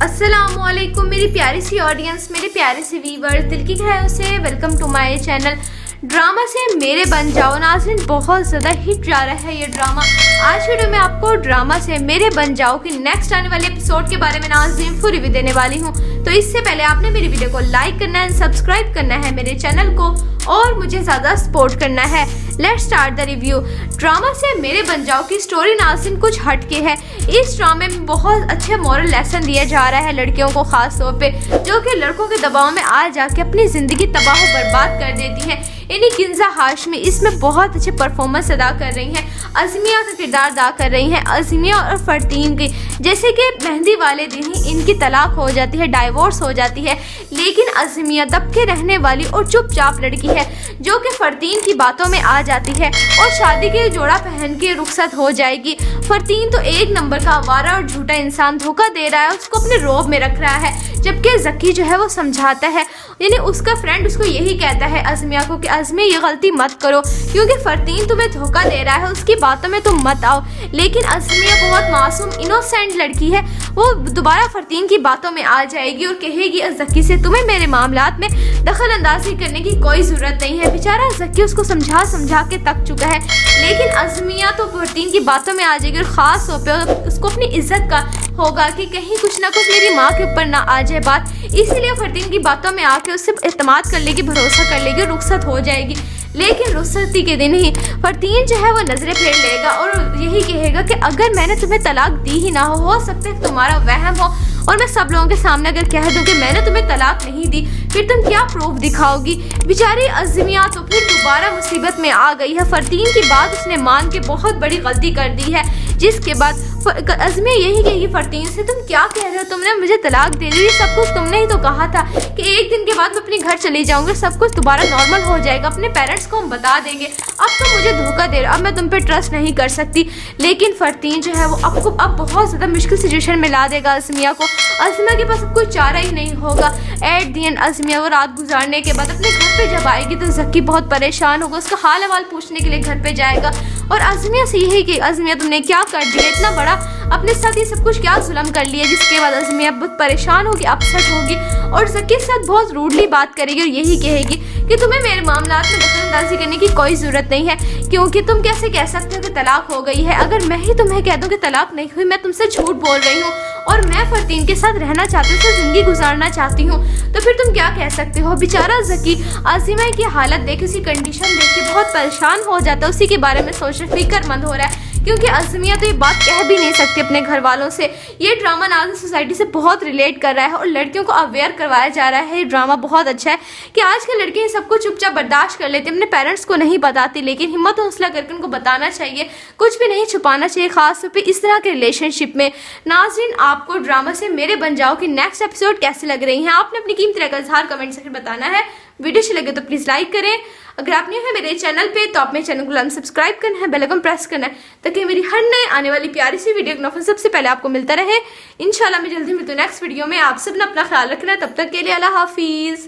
अस्सलामुअलैकुम मेरी प्यारी सी ऑडियंस, मेरे प्यारे से व्यूअर्स, दिल की गहराइयों से welcome to my channel. Drama से मेरे बन जाओ नाज़रीन, बहुत ज़्यादा हिट जा रहा है ये ड्रामा। आज वीडियो में आपको ड्रामा से मेरे बन जाओ की नेक्स्ट आने वाले एपिसोड के बारे में नाज़रीन फुल रिव्यू देने वाली हूँ। तो इससे पहले आपने मेरी वीडियो को लाइक करना है, सब्सक्राइब करना है मेरे चैनल को और मुझे ज़्यादा सपोर्ट करना है। Let's start the review. Drama से मेरे बन जाओ की स्टोरी नाज़रीन कुछ हटके है। इस ड्रामे में बहुत अच्छे मॉरल लेसन दिया जा रहा है लड़कियों को, खास तौर पे जो कि लड़कों के दबाव में आ जाके अपनी ज़िंदगी तबाह बर्बाद कर देती हैं। यानी किंजा हाशमी इसमें बहुत अच्छे परफॉर्मेंस अदा कर रही हैं। अज़मिया का किरदार अदा कर रही हैं। अज़मिया और फरतीन की, जैसे कि मेहंदी वाले दिन ही इनकी तलाक हो जाती है, डाइवोर्स हो जाती है, लेकिन अज़मिया दबके रहने वाली और चुपचाप लड़की है जो कि फरतीन की बातों में आ जाती है और शादी के जोड़ा पहन के रुखसत हो जाएगी। फरतीन तो एक नंबर का आवारा और झूठा इंसान, धोखा दे रहा है, उसको अपने रोब में रख रहा है, जबकि ज़की जो है वो समझाता है। यानी उसका फ्रेंड उसको यही कहता है अज़मिया को कि अज़मी ये गलती मत करो क्योंकि फरतीन तुम्हें धोखा दे रहा है, उसकी बातों में तुम मत आओ। लेकिन अज़मिया बहुत मासूम इनोसेंट लड़की है, वो दोबारा फरतीन की बातों में आ जाएगी और कहेगी ज़की से तुम्हें मेरे मामलात में दखल अंदाजी करने की कोई ज़रूरत नहीं है। बेचारा ज़की उसको समझा समझा के थक चुका है, लेकिन अज़मिया तो फरतीन की बातों में आ जाएगी और ख़ास तौर पर उसको अपनी इज्जत का होगा कि कहीं कुछ ना कुछ मेरी माँ के ऊपर ना आ जाए बात, इसीलिए फरतीन की बातों में आके उससे एतमाद कर लेगी, भरोसा कर लेगी और रुखसत हो जाएगी। लेकिन रुखसती के दिन ही फरतीन जो है वो नजरें फेर लेगा और यही कहेगा कि अगर मैंने तुम्हें तलाक दी ही ना हो सकता है तुम्हारा वहम हो और मैं सब लोगों के सामने अगर कह दूं कि मैंने तुम्हें तलाक नहीं दी, फिर तुम क्या प्रूफ दिखाओगी। बेचारी अज़मिया तो फिर दोबारा मुसीबत में आ गई है। फरतीन की बात उसने मान के बहुत बड़ी गलती कर दी है, जिसके बाद अज़मिया यही कहेगी फरतीन से तुम क्या कह रहे हो, तुमने मुझे तलाक दे दी, सब कुछ तुमने ही तो कहा था कि एक दिन के बाद मैं अपने घर चली जाऊंगी, सब कुछ दोबारा नॉर्मल हो जाएगा, अपने पेरेंट्स को हम बता देंगे, अब तो मुझे धोखा दे रहा, अब मैं तुम पे ट्रस्ट नहीं कर सकती। लेकिन फरतीन जो है वो आपको अब बहुत ज़्यादा मुश्किल सिचुएशन में ला देगा अज़मिया को। अज़मिया के पास अब कोई चारा ही नहीं होगा। एट दी एंड अज़मिया वो रात गुजारने के बाद अपने घर पे जब आएगी तो ज़की बहुत परेशान होगा, उसका हाल अहवाल पूछने के लिए घर पे जाएगा और अज़मिया से यही कि अज़मिया तुमने क्या कर दिया, इतना बड़ा अपने साथ ये सब कुछ क्या जुल्म कर लिया। जिसके बाद अज़मिया बहुत परेशान होगी, अपसेट होगी और ज़की के साथ बहुत रूडली बात करेगी और यही कहेगी कि तुम्हें मेरे मामलात में दखलअंदाजी करने की कोई ज़रूरत नहीं है क्योंकि तुम कैसे कह सकते हो कि तलाक हो गई है। अगर मैं ही तुम्हें कह दूँ कि तलाक नहीं हुई, मैं तुमसे झूठ बोल रही हूँ और मैं फरतीन के साथ रहना चाहती हूँ, ज़िंदगी गुजारना चाहती हूँ, तो फिर तुम क्या कह सकते हो। बेचारा ज़की अज़मिया की हालत देख, उसी कंडीशन देख के बहुत परेशान हो जाता है, उसी के बारे में सोच फिक्रमंद हो रहा है क्योंकि अज़मिया तो ये बात कह भी नहीं सकती अपने घर वालों से। ये ड्रामा नाज़रीन सोसाइटी से बहुत रिलेट कर रहा है और लड़कियों को अवेयर करवाया जा रहा है। ये ड्रामा बहुत अच्छा है कि आज के लड़के सब कुछ चुपचाप बर्दाश्त कर लेते, अपने पेरेंट्स को नहीं बताती, लेकिन हिम्मत और हौसला करके उनको बताना चाहिए, कुछ भी नहीं छुपाना चाहिए, खास तौर पे इस तरह के रिलेशनशिप में। नाज़रीन आपको ड्रामा से मेरे बन जाओ की नेक्स्ट एपिसोड कैसे लग रही हैं, आपने अपनी कीमती राय का इज़हार कमेंट सेक्शन में बताना है। वीडियो अच्छी लगे तो प्लीज़ लाइक करें, अगर आप नहीं है मेरे चैनल पे तो आप मेरे चैनल को सब्सक्राइब करना है, बेल आइकन प्रेस करना है ताकि मेरी हर नए आने वाली प्यारी सी वीडियो का नोटिफिकेशन सबसे पहले आपको मिलता रहे। इंशाल्लाह मैं जल्दी मिलती हूँ नेक्स्ट वीडियो में। आप सब ने अपना ख्याल रखना है, तब तक के लिए अल्लाह हाफिज़।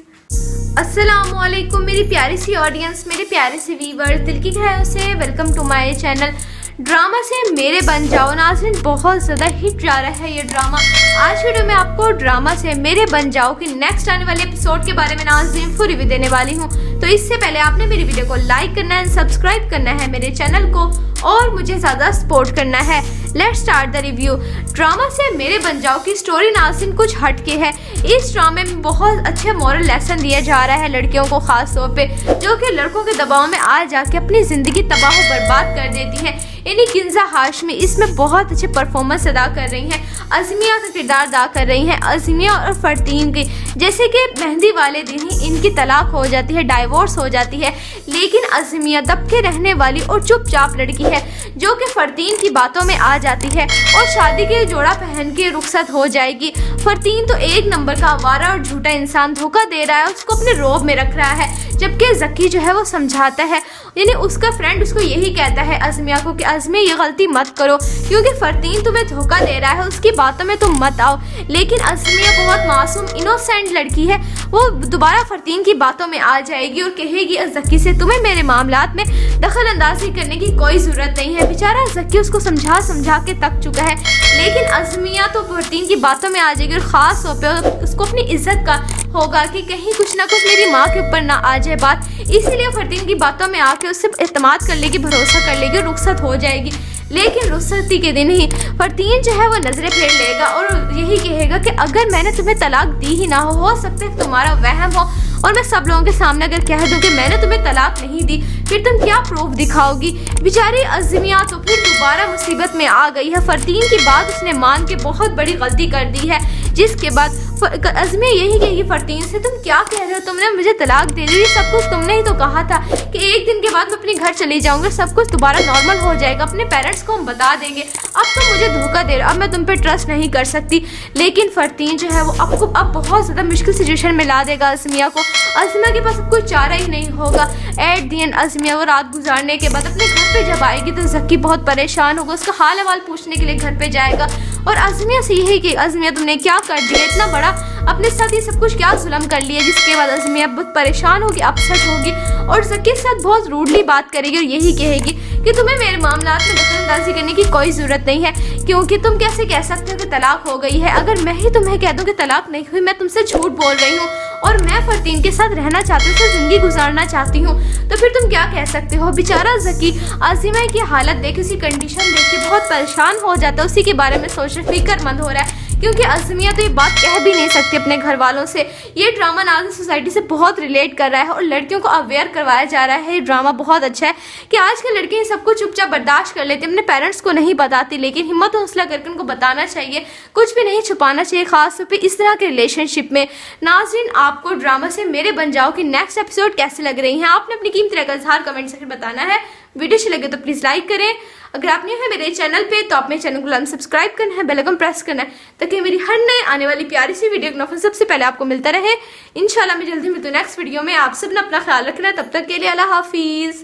अस्सलामुअलैकुम मेरी प्यारी सी ऑडियंस, मेरे प्यारे से व्यूअर्स, दिल की गहराइयों से welcome to my channel. Drama से मेरे बन जाओ नाज़रीन, बहुत ज़्यादा हिट जा रहा है ये ड्रामा। आज वीडियो में आपको ड्रामा से मेरे बन जाओ की नेक्स्ट आने वाले एपिसोड के बारे में नाज़रीन फुल रिव्यू देने वाली हूँ। तो इससे पहले आपने मेरी वीडियो को लाइक करना है, सब्सक्राइब करना है मेरे चैनल को और मुझे ज़्यादा सपोर्ट करना है। Let's start the review. Drama से मेरे बन जाओ की स्टोरी नाज़रीन कुछ हटके है। इस ड्रामे में बहुत अच्छे मॉरल लेसन दिया जा रहा है लड़कियों को, खास तौर पे जो कि लड़कों के दबाव में आ जाके अपनी ज़िंदगी तबाह बर्बाद कर देती है। यानी किंजा हाशमी इसमें बहुत अच्छे परफॉर्मेंस अदा कर रही हैं। अज़मिया का किरदार अदा कर रही हैं। अज़मिया और फरतीन की, जैसे कि मेहंदी वाले दिन ही इनकी तलाक हो जाती है, डाइवोर्स हो जाती है, लेकिन अज़मिया दबके रहने वाली और चुपचाप लड़की है जो कि फरतीन की बातों में आ जाती है और शादी के जोड़ा पहन के रुखसत हो जाएगी। फरतीन तो एक नंबर का आवारा और झूठा इंसान, धोखा दे रहा है, उसको अपने रोब में रख रहा है, जबकि ज़की जो है वो समझाता है यानी उसका फ्रेंड उसको यही कहता है अज़मिया को कि अज़मिया ये गलती मत करो क्योंकि फ़रतीन तुम्हें धोखा दे रहा है, उसकी बातों में तुम मत आओ। लेकिन अज़मिया बहुत मासूम इनोसेंट लड़की है, वो दोबारा फ़रतीन की बातों में आ जाएगी और कहेगी ज़की से तुम्हें मेरे मामलात में दखल अंदाजी करने की कोई ज़रूरत नहीं है। बेचारा ज़की उसको समझा समझा के थक चुका है, लेकिन अज़मिया तो फ़रतीन की बातों में आ जाएगी और ख़ास तौर पर उसको अपनी इज्जत का होगा कि कहीं कुछ ना कुछ मेरी माँ के ऊपर ना आ जाए बात, इसीलिए फ़रतीन की बातों में आके उससे एतमाद कर लेगी, भरोसा कर लेगी, रुखसत हो जाएगी। लेकिन रुखसती के दिन ही फ़रतीन जो है वो नज़रें फेर लेगा और यही कहेगा कि अगर मैंने तुम्हें तलाक दी ही ना हो सकता है तुम्हारा वहम हो और मैं सब लोगों के सामने अगर कह दूं कि मैंने तुम्हें तलाक नहीं दी, फिर तुम क्या प्रूफ दिखाओगी। बेचारी अज़मिया तो फिर दोबारा मुसीबत में आ गई है। फ़रतीन की बात उसने मान के बहुत बड़ी गलती कर दी है, जिसके बाद अज़मिया यही कहेगी फ़रतीन से तुम क्या कह रहे हो, तुमने मुझे तलाक दे दी, सब कुछ तुमने ही तो कहा था कि एक दिन के बाद मैं अपने घर चली जाऊंगी, सब कुछ दोबारा नॉर्मल हो जाएगा, अपने पेरेंट्स को हम बता देंगे, अब तुम मुझे धोखा दे रहे हो, अब मैं तुम पे ट्रस्ट नहीं कर सकती। लेकिन फ़रतीन जो है वो आपको अब बहुत ज़्यादा मुश्किल सिचुएशन में ला देगा अज़मिया को। अज़मिया के पास अब कोई चारा ही नहीं होगा। एट दी एंड अज़मिया वो रात गुजारने के बाद अपने घर पे जब आएगी तो ज़की बहुत परेशान होगा, उसका हाल अहवाल पूछने के लिए घर पे जाएगा और अज़मिया से यही कि अज़मिया तुमने क्या कर दिया, इतना बड़ा अपने साथ ये सब कुछ क्या जुल्म कर लिया। जिसके बाद अज़मिया बहुत परेशान होगी, अपसेट होगी और ज़की के साथ बहुत रूडली बात करेगी और यही कहेगी कि तुम्हें मेरे मामलात में दखलअंदाजी करने की कोई ज़रूरत नहीं है, क्योंकि तुम कैसे कह सकते हो कि तलाक हो गई है। अगर मैं ही तुम्हें कह दूँ कि तलाक नहीं हुई, मैं तुमसे झूठ बोल रही हूँ और मैं फ़रतीन के साथ रहना चाहती हूँ, उससे ज़िंदगी गुजारना चाहती हूँ, तो फिर तुम क्या कह सकते हो। बेचारा ज़की अज़मिया की हालत देख, उसी कंडीशन देख के बहुत परेशान हो जाता है, उसी के बारे में सोच रहे फिक्रमंद हो रहा है, क्योंकि अज़मिया तो ये बात कह भी नहीं सकती अपने घर वालों से। ये ड्रामा नाज़िन सोसाइटी से बहुत रिलेट कर रहा है और लड़कियों को अवेयर करवाया जा रहा है। ये ड्रामा बहुत अच्छा है कि आजकल लड़कियां सब कुछ चुपचाप बर्दाश्त कर लेती, अपने पेरेंट्स को नहीं बताती, लेकिन हिम्मत हौसला करके उनको बताना चाहिए, कुछ भी नहीं छुपाना चाहिए, खास तौर पर इस तरह के रिलेशनशिप में। नाज़रीन, आपको ड्रामा से मेरे बन जाओ की नेक्स्ट एपिसोड कैसे लग रही हैं, आपने अपनी कीमती राय का इज़हार कमेंट सेक्शन में बताना है। वीडियो अच्छी लगे तो प्लीज़ लाइक करें, अगर आप न्यू है मेरे चैनल पे तो आप मेरे चैनल को सब्सक्राइब करना है, बेल आइकन प्रेस करना है, ताकि मेरी हर नए आने वाली प्यारी सी वीडियो का नोटिफिकेशन सबसे पहले आपको मिलता रहे। इंशाल्लाह मैं जल्दी मिलती हूँ नेक्स्ट वीडियो में। आप सब ने अपना ख्याल रखना है, तब तक के लिए अल्लाह हाफिज़।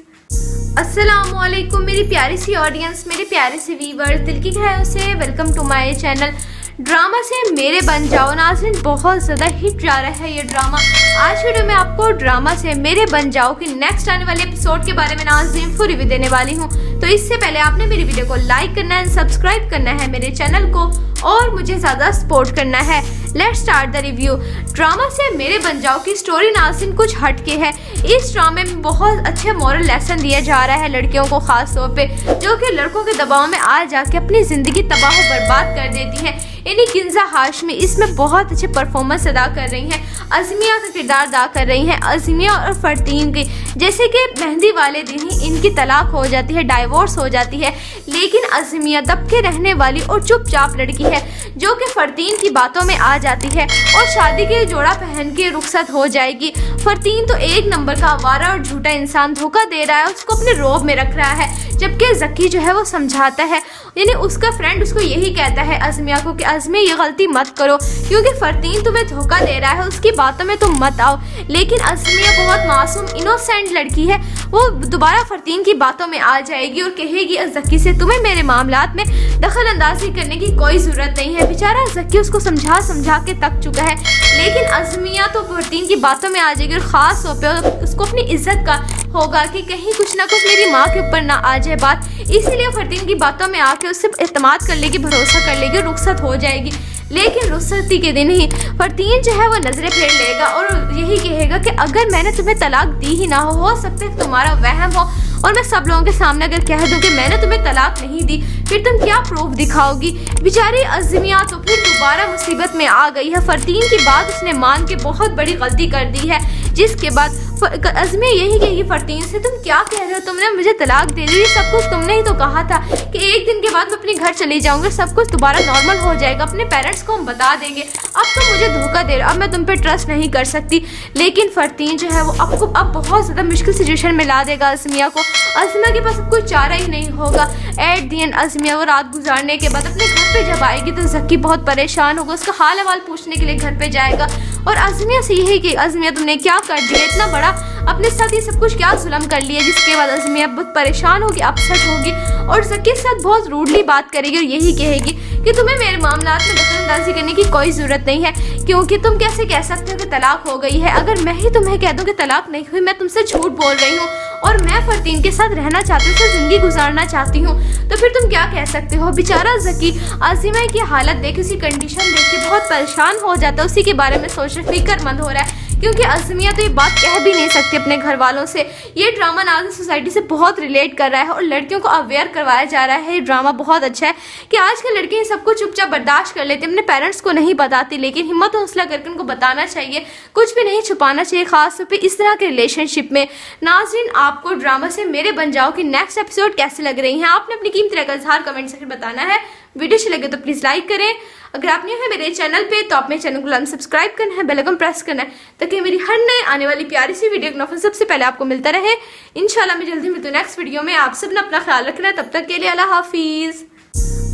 अस्सलामुअलैकुम मेरी प्यारी सी ऑडियंस, मेरे प्यारे से व्यूअर्स, दिल की गहराइयों से welcome to my channel drama से मेरे बन जाओ। नाज़रीन, बहुत ज़्यादा हिट जा रहा है ये ड्रामा। आज वीडियो में आपको ड्रामा से मेरे बन जाओ कि नेक्स्ट आने वाले एपिसोड के बारे में नाज़रीन फुल रिव्यू देने वाली हूँ। तो इससे पहले आपने मेरी वीडियो को लाइक करना है, सब्सक्राइब करना है मेरे चैनल को और मुझे ज़्यादा सपोर्ट करना है। Let's start the review. Drama से मेरे बन जाओ की स्टोरी नाज़रीन कुछ हटके है। इस ड्रामे में बहुत अच्छे मॉरल लेसन दिया जा रहा है लड़कियों को, खास तौर पे जो कि लड़कों के दबाव में आ जाके अपनी ज़िंदगी तबाह बर्बाद कर देती है। यानी किंजा हाशमी इसमें बहुत अच्छे परफॉर्मेंस अदा कर रही हैं, अज़मिया का किरदार अदा कर रही हैं। अज़मिया और फ़रतीन की जैसे कि मेहंदी वाले दिन ही इनकी तलाक हो जाती है, डाइवोर्स हो जाती है, लेकिन अज़मिया दबके रहने वाली और चुपचाप लड़की है जो कि फ़रतीन की बातों में आ जाती है और शादी के जोड़ा पहन के रुखसत हो जाएगी। फ़रतीन तो एक नंबर का आवारा और झूठा इंसान, धोखा दे रहा है, उसको अपने रोब में रख रहा है, जबकि ज़की जो है वो समझाता है। यानी उसका फ्रेंड उसको यही कहता है अज़मिया को कि अज़मिया ये गलती मत करो क्योंकि फ़रतीन तुम्हें धोखा दे रहा है, उसकी बातों में तुम मत आओ। लेकिन अज़मिया बहुत मासूम इनोसेंट लड़की है, वो दोबारा फ़रतीन की बातों में आ जाएगी और कहेगी ज़की से तुम्हें मेरे मामलात में दखल अंदाजी करने की कोई ज़रूरत नहीं है। बेचारा ज़की उसको समझा समझा के थक चुका है, लेकिन अज़मिया तो फ़रतीन की बातों में आ जाएगी और ख़ास तौर पर उसको अपनी इज्जत का होगा कि कहीं कुछ ना कुछ मेरी माँ के ऊपर ना आ जाए बात, इसीलिए फ़रतीन की बातों में आके उससे एतमाद कर लेगी, भरोसा कर लेगी, रुखसत हो जाएगी। लेकिन रुखसती के दिन ही फ़रतीन जो है वो नज़रें फेर लेगा और यही कहेगा कि अगर मैंने तुम्हें तलाक दी ही ना हो सकता है तुम्हारा वहम हो और मैं सब लोगों के सामने अगर कह दूं कि मैंने तुम्हें तलाक नहीं दी, फिर तुम क्या प्रूफ दिखाओगी। बेचारी अज़मिया तो फिर दोबारा मुसीबत में आ गई है। फ़रतीन की बात उसने मान के बहुत बड़ी गलती कर दी है, जिसके बाद अज़मिया यही कहेगी फ़रतीन से तुम क्या कह रहे हो, तुमने मुझे तलाक दे दी, सब कुछ तुमने ही तो कहा था कि एक दिन के बाद मैं अपने घर चली जाऊंगी, सब कुछ दोबारा नॉर्मल हो जाएगा, अपने पेरेंट्स को हम बता देंगे, अब तुम मुझे धोखा दे रहे हो, अब मैं तुम पे ट्रस्ट नहीं कर सकती। लेकिन फ़रतीन जो है वो आपको अब बहुत ज़्यादा मुश्किल सिचुएशन में ला देगा अज़मिया को। अज़मिया के पास अब कोई चारा ही नहीं होगा। एट दी एंड अज़मिया वो रात गुजारने के बाद अपने घर पे जब आएगी तो ज़की बहुत परेशान होगा, उसका हाल अहवाल पूछने के लिए घर पे जाएगा और अज़मिया से यही कि अज़मिया तुमने क्या कर दिया, इतना बड़ा बेचारा अपने साथ ये सब कुछ क्या जुल्म कर लिया, जिसके बाद अज़मिया बहुत परेशान होगी, अपसेट होगी और ज़की के साथ बहुत रूडली बात करेगी और यही कहेगी कि तुम्हें मेरे मामलात में दखलअंदाजी करने की कोई ज़रूरत नहीं है, क्योंकि तुम कैसे कह सकते हो कि तलाक हो गई है। अगर मैं ही तुम्हें कह दूं कि तलाक नहीं हुई, मैं तुमसे झूठ बोल रही हूँ और मैं फरतीन के साथ रहना चाहती हूँ, उससे ज़िंदगी गुजारना चाहती हूँ, तो फिर तुम क्या कह सकते हो। बेचारा ज़की अज़ीमा की हालत देख, उसी कंडीशन देख के बहुत परेशान हो जाता है, उसी के बारे में सोच रहे फिक्रमंद हो रहा है, क्योंकि अज़मिया तो ये बात कह भी नहीं सकती अपने घर वालों से। ये ड्रामा नाज़िम सोसाइटी से बहुत रिलेट कर रहा है और लड़कियों को अवेयर करवाया जा रहा है। ये ड्रामा बहुत अच्छा है कि आज के लड़के सब कुछ चुपचाप बर्दाश्त कर लेते, अपने पेरेंट्स को नहीं बताती, लेकिन हिम्मत और हौसला करके उनको बताना चाहिए, कुछ भी नहीं छुपाना चाहिए, खास तौर पे इस तरह के रिलेशनशिप में। नाज़रीन, आपको ड्रामा से मेरे बन जाओ की नेक्स्ट एपिसोड कैसे लग रही हैं, आपने अपनी कीमती राय का इज़हार कमेंट सेक्शन में बताना है। वीडियो अच्छी लगे तो प्लीज़ लाइक करें। अगर आप न्यू है मेरे चैनल पे तो आप मेरे चैनल को सब्सक्राइब करना है, बेल आइकन प्रेस करना है, ताकि मेरी हर नए आने वाली प्यारी सी वीडियो का नोटिफिकेशन सबसे पहले आपको मिलता रहे। इंशाल्लाह मैं जल्दी मिलती हूँ नेक्स्ट वीडियो में। आप सब ने अपना ख्याल रखना है, तब तक के लिए अल्लाह हाफिज़।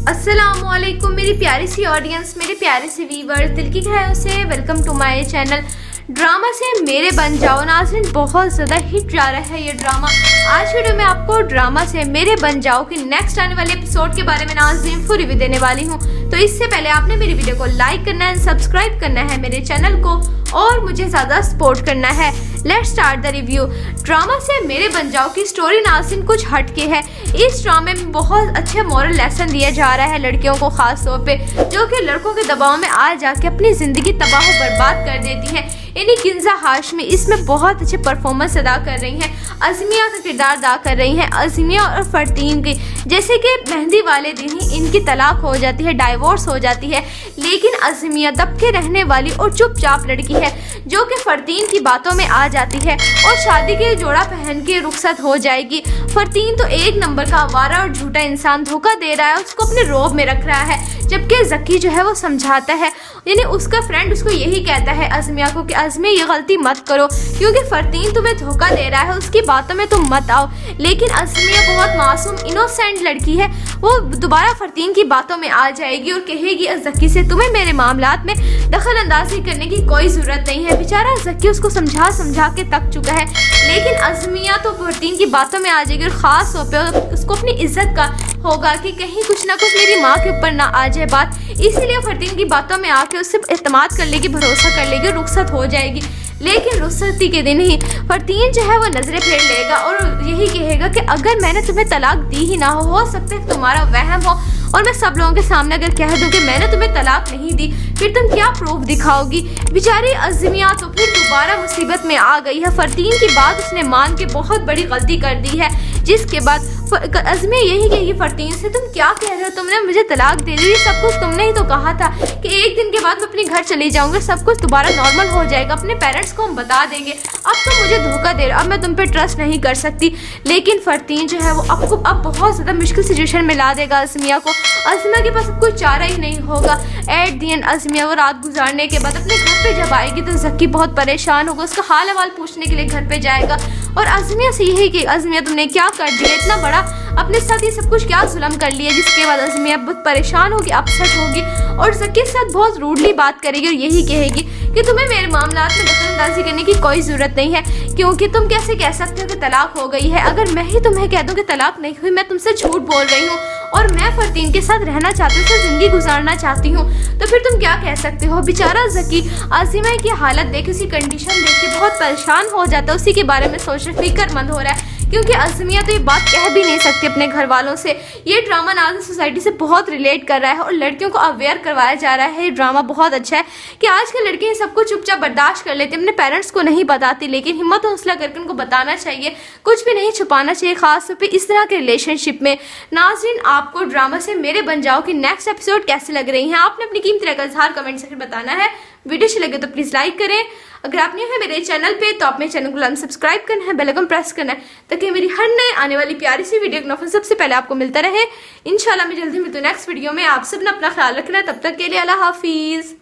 अस्सलामुअलैकुम मेरी प्यारी सी ऑडियंस, मेरे प्यारे से व्यूअर्स, दिल की गहराइयों से welcome to my channel drama से मेरे बन जाओ। नाज़रीन, बहुत ज़्यादा हिट जा रहा है ये ड्रामा। आज वीडियो में आपको ड्रामा से मेरे बन जाओ कि नेक्स्ट आने वाले एपिसोड के बारे में नाज़रीन फुल रिव्यू देने वाली हूँ। तो इससे पहले आपने मेरी वीडियो को लाइक करना है, सब्सक्राइब करना है मेरे चैनल को और मुझे ज़्यादा सपोर्ट करना है। Let's start the review. Drama से मेरे बन जाओ की स्टोरी नाज़रीन कुछ हटके है। इस ड्रामे में बहुत अच्छे मॉरल लेसन दिया जा रहा है लड़कियों को, खास तौर पे जो कि लड़कों के दबाव में आ जाके अपनी ज़िंदगी तबाह बर्बाद कर देती है। यानी किंजा हाशमी इसमें बहुत अच्छे परफॉर्मेंस अदा कर रही हैं, अज़मिया का किरदार अदा कर रही हैं। अज़मिया और फरतीन की जैसे कि मेहंदी वाले दिन ही इनकी तलाक हो जाती है, डाइवोर्स हो जाती है, लेकिन अज़मिया दबके रहने वाली और चुपचाप लड़की है जो कि फरतीन की बातों में आ जाती है और शादी के जोड़ा पहन के रुखसत हो जाएगी। फरतीन तो एक नंबर का आवारा और झूठा इंसान, धोखा दे रहा है, उसको अपने रोब में रख रहा है, जबकि ज़की जो है वो समझाता है, यानी उसका फ्रेंड उसको यही कहता है अज़मिया को कि अज़मिया ये गलती मत करो, क्योंकि फरतीन तुम्हें धोखा दे रहा है, उसकी बातों में तुम मत आओ। लेकिन अज़मिया बहुत मासूम इनोसेंट लड़की है, वो दोबारा फरतीन की बातों में आ जाएगी और कहेगी ज़की से तुम्हें मेरे मामलात में दखल अंदाजी करने की कोई ज़रूरत नहीं है। बेचारा ज़की उसको समझा समझा के थक चुका है, लेकिन अज़मिया तो फरतीन की बातों में आ जाएगी और ख़ास तौर पर उसको अपनी इज्जत का होगा कि कहीं कुछ ना कुछ मेरी माँ के ऊपर ना आ जाए बात, इसीलिए फरतीन की बातों में आके उससे एतमाद कर लेगी, भरोसा कर लेगी, रुखसत हो जाएगी। लेकिन रुखसती के दिन ही फरतीन जो है वो नजरें फेर लेगा और यही कहेगा कि अगर मैंने तुम्हें तलाक दी ही ना हो सकता है तुम्हारा वहम हो और मैं सब लोगों के सामने अगर कह दूं कि मैंने तुम्हें तलाक नहीं दी, फिर तुम क्या प्रूफ दिखाओगी। बेचारी अज़मिया तो फिर दोबारा मुसीबत में आ गई है। फरतीन की बात उसने मान के बहुत बड़ी गलती कर दी है, जिसके बाद अज़मिया यही कहेगी फरतीन से तुम क्या कह रहे हो, तुमने मुझे तलाक दे दी, सब कुछ तुमने ही तो कहा था कि एक दिन के बाद मैं अपने घर चली जाऊंगी, सब कुछ दोबारा नॉर्मल हो जाएगा, अपने पेरेंट्स को हम बता देंगे, अब तुम मुझे धोखा दे रहे हो, अब मैं तुम पे ट्रस्ट नहीं कर सकती। लेकिन फरतीन जो है वो आपको अब बहुत ज़्यादा मुश्किल सिचुएशन में ला देगा अज़मिया को। अज़मिया के पास कोई चारा ही नहीं होगा। एट दी एंड अज़मिया वो रात गुजारने के बाद अपने घर पे जब आएगी तो ज़की बहुत परेशान होगा, उसका हाल हवाल पूछने के लिए घर पे जाएगा और अज़मिया से यही कि अज़मिया तुमने क्या कर दिया, इतना बड़ा अपने साथ ये सब कुछ क्या जुल्म कर लिया, जिसके बाद अज़मिया बहुत परेशान होगी, अपसेट होगी और ज़की के साथ बहुत रूडली बात करेगी और यही कहेगी कि तुम्हें मेरे मामलात में दखलअंदाजी करने की कोई ज़रूरत नहीं है, क्योंकि तुम कैसे कह सकते हो कि तलाक हो गई है। अगर मैं ही तुम्हें कह दूं कि तलाक नहीं हुई, मैं तुमसे झूठ बोल रही हूँ और मैं फरतीन के साथ रहना चाहती हूँ, ज़िंदगी गुजारना चाहती हूँ, तो फिर तुम क्या कह सकते हो। बेचारा ज़की अज़मिया की हालत देख, उसी कंडीशन देख के बहुत परेशान हो जाता है, उसी के बारे में सोच रहे फिक्रमंद हो रहा है, क्योंकि अज़मिया तो ये बात कह भी नहीं सकती अपने घर वालों से। ये ड्रामा नाज़रीन सोसाइटी से बहुत रिलेट कर रहा है और लड़कियों को अवेयर करवाया जा रहा है। ये ड्रामा बहुत अच्छा है कि आज के लड़के सब कुछ चुपचाप बर्दाश्त कर लेते, अपने पेरेंट्स को नहीं बताती, लेकिन हिम्मत और हौसला करके उनको बताना चाहिए, कुछ भी नहीं छुपाना चाहिए, खास तौर पे इस तरह के रिलेशनशिप में। नाज़रीन, आपको ड्रामा से मेरे बन जाओ की नेक्स्ट एपिसोड कैसे लग रही है, आपने अपनी कीमती राय का इज़हार कमेंट सेक्शन में बताना है। वीडियो अच्छी लगे तो प्लीज़ लाइक करें। अगर आप न्यू है मेरे चैनल पे तो आप मेरे चैनल को सब्सक्राइब करना है, बेल आइकन प्रेस करना है, ताकि मेरी हर नए आने वाली प्यारी सी वीडियो का नोटिफिकेशन सबसे पहले आपको मिलता रहे। इंशाल्लाह मैं जल्दी मिलती हूँ नेक्स्ट वीडियो में। आप सब ने अपना ख्याल रखना है, तब तक के लिए अल्लाह हाफिज़।